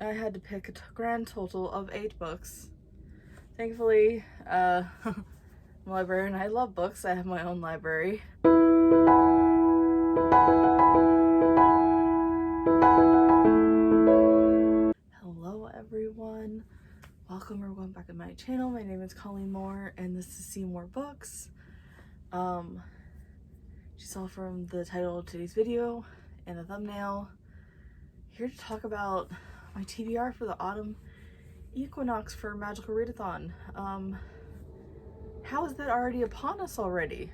I had to pick a grand total of 8 books. Thankfully, I'm a librarian. I love books. I have my own library. Hello everyone. Welcome or welcome back to my channel. My name is Cmoore and this is Cmoore-Books. You saw from the title of today's video and the thumbnail, here to talk about my TBR for the autumn Equinox for Magical Readathon. How is that already upon us already?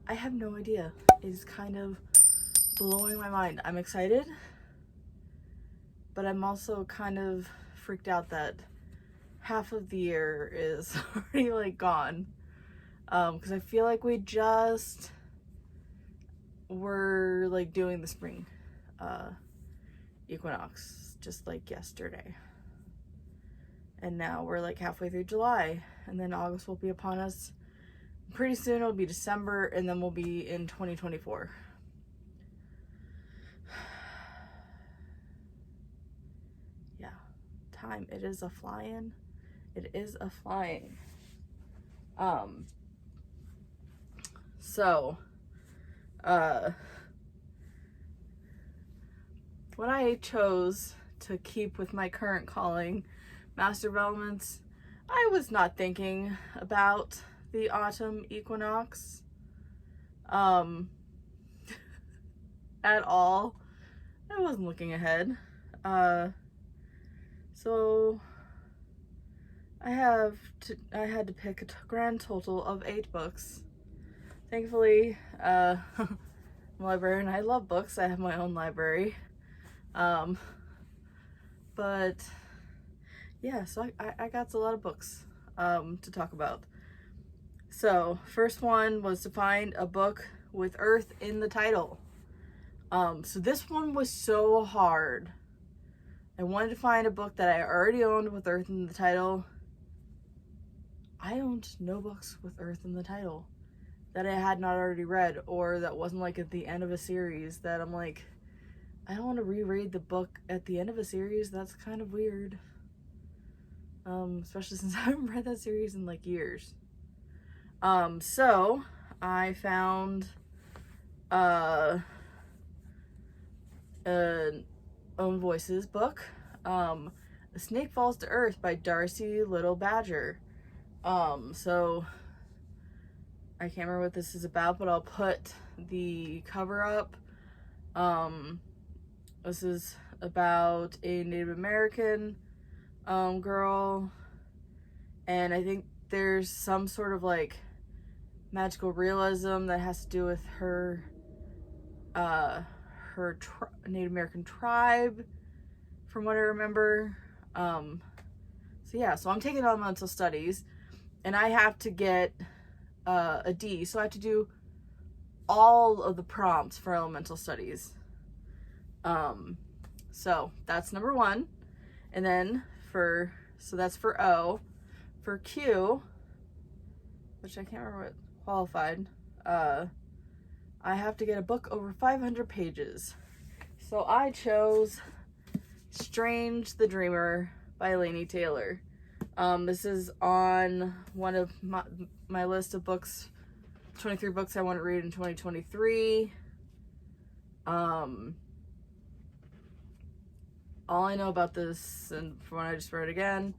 I have no idea. It is kind of blowing my mind. I'm excited, but I'm also kind of freaked out that half of the year is already like gone. Because I feel like we just were like doing the spring Equinox just like yesterday. And now we're like halfway through July, and then August will be upon us. Pretty soon it'll be December, and then we'll be in 2024. Yeah, time, it is a flying. It is a flying. When I chose to keep with my current calling, Master Developments, I was not thinking about the autumn equinox at all. I wasn't looking ahead. So I had to pick a grand total of 8 books. Thankfully, I'm a librarian. I love books. I have my own library. But yeah, so I got a lot of books to talk about. So first one was to find a book with Earth in the title. So this one was so hard. I wanted to find a book that I already owned with Earth in the title. I owned no books with Earth in the title that I had not already read, or that wasn't like at the end of a series that I'm like, I don't want to reread the book at the end of a series. That's kind of weird. Especially since I haven't read that series in like years. So I found an Own Voices book, A Snake Falls to Earth by Darcy Little Badger. So I can't remember what this is about, but I'll put the cover up. This is about a Native American girl, and I think there's some sort of like magical realism that has to do with her Native American tribe, from what I remember. So yeah, so I'm taking elemental studies, and I have to get a D, so I have to do all of the prompts for elemental studies. So that's number 1. And then so that's for O. For Q, which I can't remember what qualified, I have to get a book over 500 pages. So I chose Strange the Dreamer by Laini Taylor. This is on one of my list of books, 23 books I want to read in 2023. All I know about this, and from what I just read again,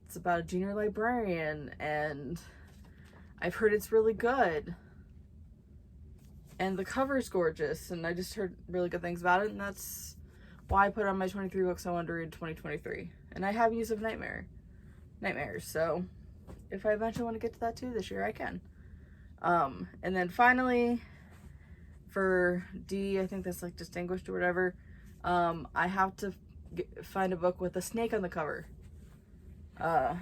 it's about a junior librarian, and I've heard it's really good. And the cover's gorgeous, and I just heard really good things about it, and that's why I put it on my 23 books I wanted to read in 2023. And I have Use of Nightmares, so if I eventually want to get to that too this year, I can. And then finally, for D, I think that's like Distinguished or whatever, I have to find a book with a snake on the cover. That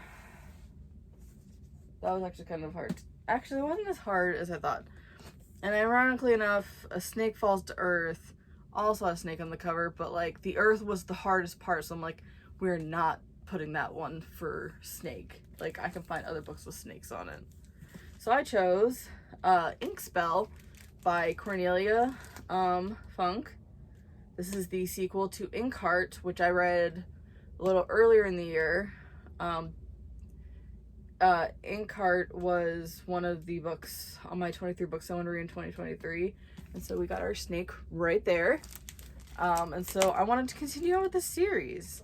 was actually kind of hard. Actually, it wasn't as hard as I thought. And ironically enough, A Snake Falls to Earth also has a snake on the cover, but like the Earth was the hardest part, so I'm like, we're not putting that one for snake. Like, I can find other books with snakes on it. So I chose Ink Spell by Cornelia Funk. This is the sequel to Inkheart, which I read a little earlier in the year. Inkheart was one of the books on my 23 books I want to read in 2023. And so we got our snake right there. And so I wanted to continue on with the series.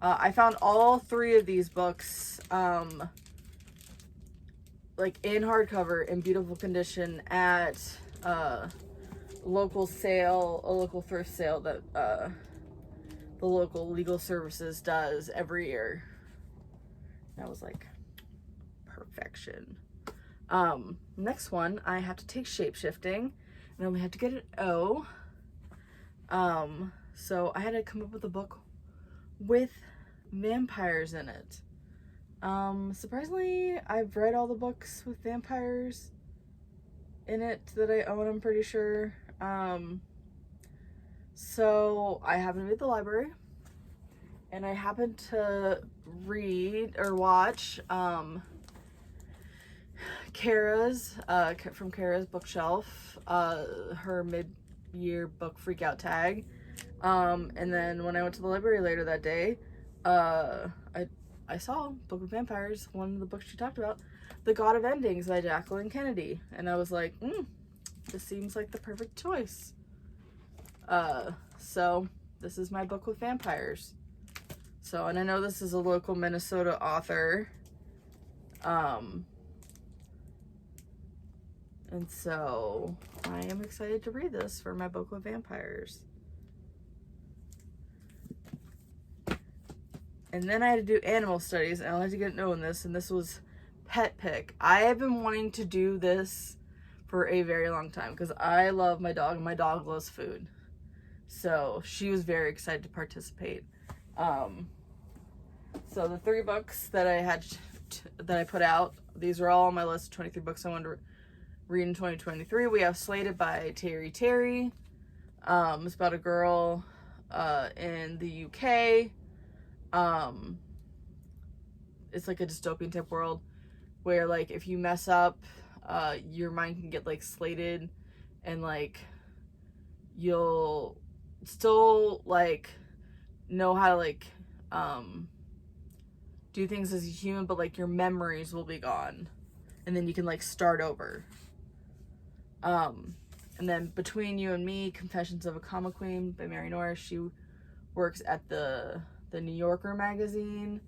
I found all 3 of these books, like in hardcover in beautiful condition at a local thrift sale that the local legal services does every year. And I was like, perfection. Next one, I have to take shapeshifting, and I only have to get an O. So I had to come up with a book with vampires in it. Surprisingly, I've read all the books with vampires in it that I own, I'm pretty sure. So I happened to be at the library, and I happened to read or watch, Kara's, from Kara's bookshelf, her mid-year book freakout tag. And then when I went to the library later that day, I saw Book of Vampires, one of the books she talked about, The God of Endings by Jacqueline Kennedy. And I was like, this seems like the perfect choice. So this is my book with vampires. So, and I know this is a local Minnesota author. And so I am excited to read this for my book with vampires. And then I had to do animal studies, and I had to get knowing this, and this was pet pick. I have been wanting to do this for a very long time because I love my dog, and my dog loves food. So she was very excited to participate. So the 3 books that I had that I put out, these are all on my list of 23 books I wanted to read in 2023. We have Slated by Terry Terry. It's about a girl in the UK. It's like a dystopian type world where, like, if you mess up, your mind can get, like, slated, and, like, you'll still, like, know how to, like, do things as a human, but, like, your memories will be gone, and then you can, like, start over. And then Between You and Me, Confessions of a Comic Queen by Mary Norris. She works at the New Yorker magazine.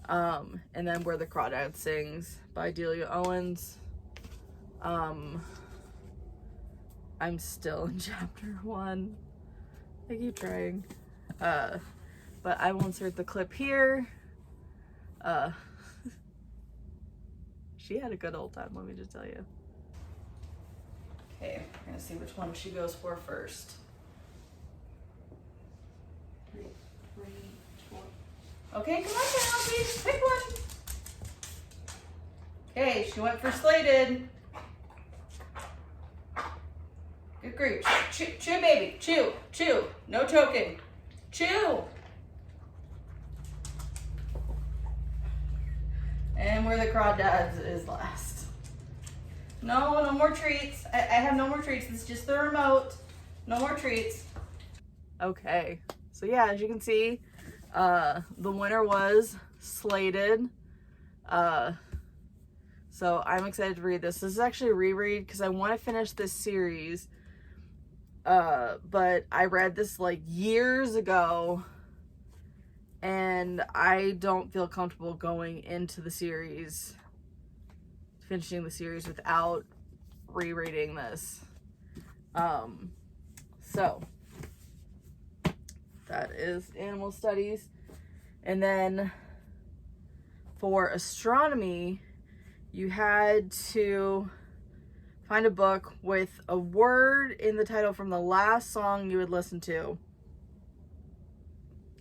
And then Where the Crawdad Sings by Delia Owens. I'm still in chapter 1. I keep trying. But I will insert the clip here. She had a good old time, let me just tell you. Okay, we're gonna see which one she goes for first. 3, 4. Okay, come on now, please, pick one. Okay, she went for Slated. Good grief. Chew, baby. Chew. No choking. Chew. And Where the Crawdads is last. No more treats. I have no more treats. It's just the remote. No more treats. Okay. So yeah, as you can see, the winner was Slated. So I'm excited to read this. This is actually a reread because I want to finish this series. But I read this like years ago, and I don't feel comfortable going into the series, finishing the series without rereading this. So that is animal studies. And then for astronomy, you had to find a book with a word in the title from the last song you would listen to.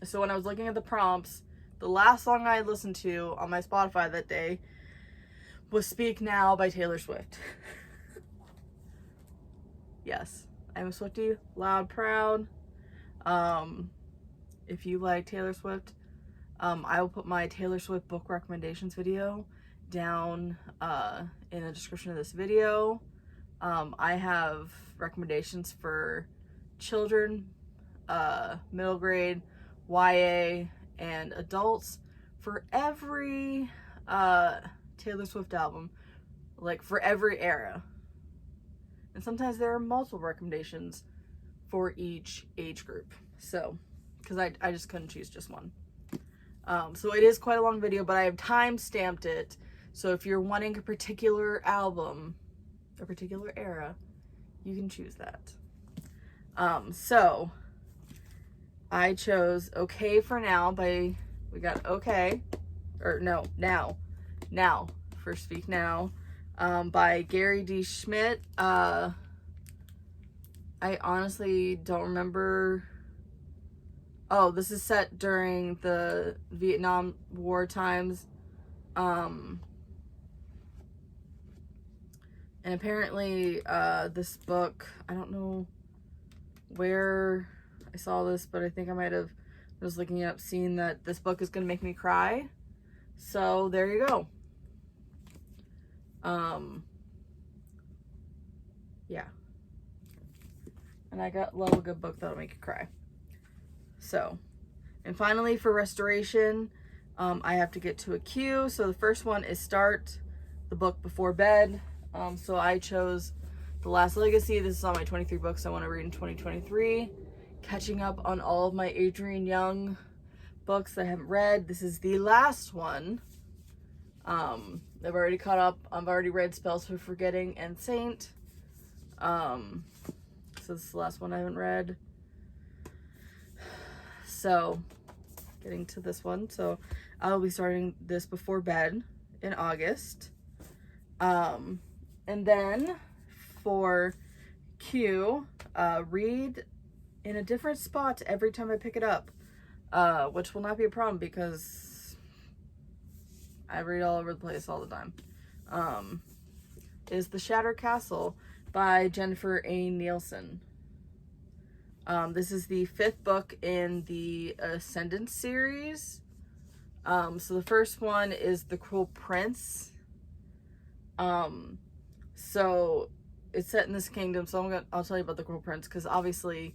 So when I was looking at the prompts, the last song I had listened to on my Spotify that day was Speak Now by Taylor Swift. Yes, I'm a Swiftie, loud, proud. If you like Taylor Swift, I will put my Taylor Swift book recommendations video down in the description of this video. I have recommendations for children middle grade, YA, and adults for every Taylor Swift album, like for every era. And sometimes there are multiple recommendations for each age group. So, because I just couldn't choose just one. So it is quite a long video, but I have time stamped it. So if you're wanting a particular album, a particular era, you can choose that. So I chose Okay for Now by, we got Okay, or no, Now, for Speak Now, by Gary D. Schmidt. I honestly don't remember. Oh, this is set during the Vietnam War times. And apparently, this book, I don't know where I saw this, but I think I might have, I was looking up, seeing that this book is going to make me cry. So there you go. Yeah. And I love a good book that'll make you cry. So, and finally for restoration, I have to get to a queue. So the first one is Start the Book Before Bed. So I chose The Last Legacy. This is on my 23 books I want to read in 2023. Catching up on all of my Adrienne Young books that I haven't read. This is the last one. I've already caught up. I've already read Spells for Forgetting and Saint. So this is the last one I haven't read. So, getting to this one. So, I'll be starting this before bed in August. And then for Q, read in a different spot every time I pick it up, which will not be a problem because I read all over the place all the time, is The Shattered Castle by Jennifer A. Nielsen. This is the 5th book in the Ascendant series. So the first one is The Cruel Prince. So it's set in this kingdom, so I'll tell you about The Cruel Prince, because obviously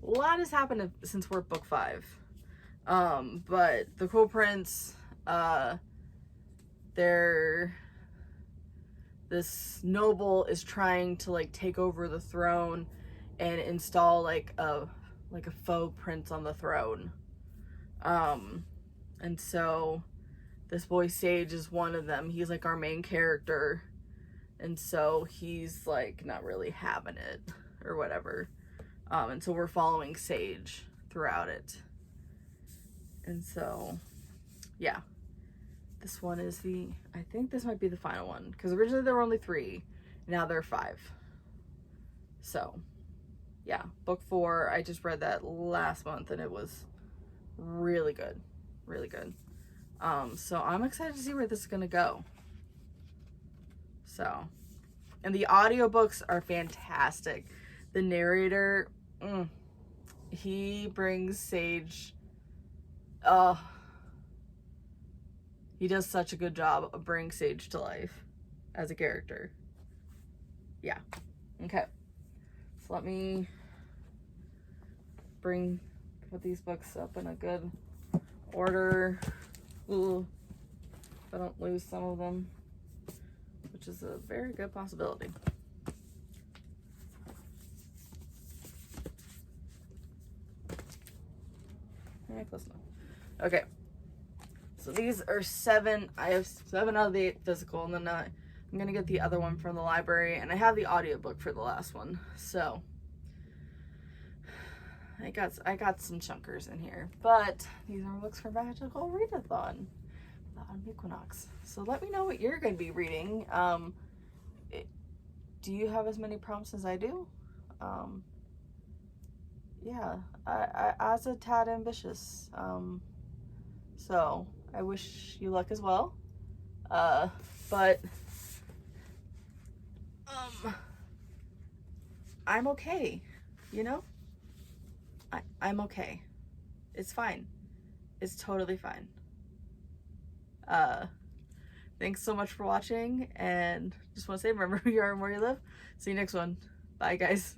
a lot has happened since we're at book 5. But The Cruel Prince, this noble is trying to like take over the throne and install like a faux prince on the throne. And so this boy Sage is one of them. He's like our main character. And so he's like not really having it or whatever. And so we're following Sage throughout it. And so, yeah. This one is I think this might be the final one. Because originally there were only 3. Now there are 5. So, yeah. Book 4, I just read that last month and it was really good. Really good. So I'm excited to see where this is going to go. So, and the audiobooks are fantastic. The narrator, he brings Sage, he does such a good job of bringing Sage to life as a character. Yeah. Okay. So let me put these books up in a good order. Ooh, if I don't lose some of them, which is a very good possibility. Yeah, close enough. Okay. So these are 7. I have 7 out of the 8 physical, and then I'm gonna get the other one from the library, and I have the audiobook for the last one. So I got some chunkers in here, but these are books for Magical Readathon on Equinox. So let me know what you're gonna be reading. Do you have as many prompts as I do? Yeah, I was a tad ambitious. So I wish you luck as well. But I'm okay, you know? I'm okay. It's fine. It's totally fine. Thanks so much for watching, and just want to say, remember who you are and where you live. See you next one. Bye, guys.